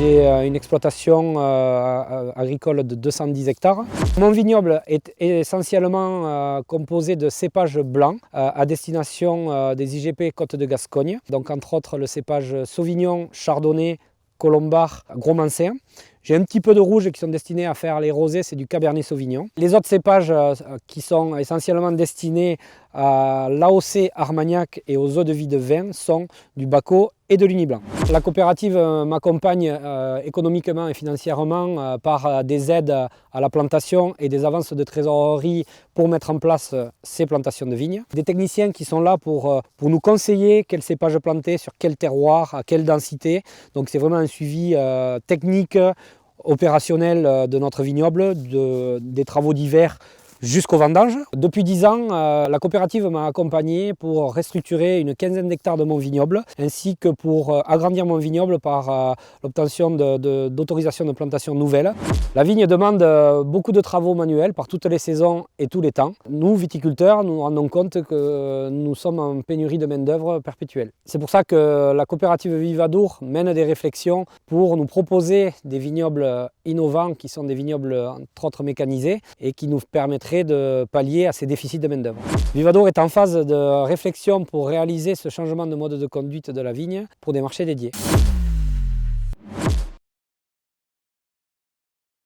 J'ai une exploitation agricole de 210 hectares. Mon vignoble est essentiellement composé de cépages blancs à destination des IGP Côte de Gascogne. Donc entre autres le cépage Sauvignon, Chardonnay, Colombard, Gros Mansin. J'ai un petit peu de rouge qui sont destinés à faire les rosés, c'est du Cabernet Sauvignon. Les autres cépages qui sont essentiellement destinés à l'AOC Armagnac et aux eaux de vie de vin sont du Bacco et de l'Uni Blanc. La coopérative m'accompagne économiquement et financièrement par des aides à la plantation et des avances de trésorerie pour mettre en place ces plantations de vignes. Des techniciens qui sont là pour nous conseiller quel cépage planter, sur quel terroir, à quelle densité. Donc c'est vraiment un suivi technique, opérationnel de notre vignoble, des travaux d'hiver jusqu'au vendange. Depuis 10 ans, la coopérative m'a accompagné pour restructurer une quinzaine d'hectares de mon vignoble, ainsi que pour agrandir mon vignoble par l'obtention d'autorisations de plantation nouvelles. La vigne demande beaucoup de travaux manuels par toutes les saisons et tous les temps. Nous, viticulteurs, nous nous rendons compte que nous sommes en pénurie de main-d'œuvre perpétuelle. C'est pour ça que la coopérative Vivadour mène des réflexions pour nous proposer des vignobles innovants qui sont des vignobles entre autres mécanisés et qui nous permettraient de pallier à ces déficits de main-d'œuvre. Vivadour est en phase de réflexion pour réaliser ce changement de mode de conduite de la vigne pour des marchés dédiés.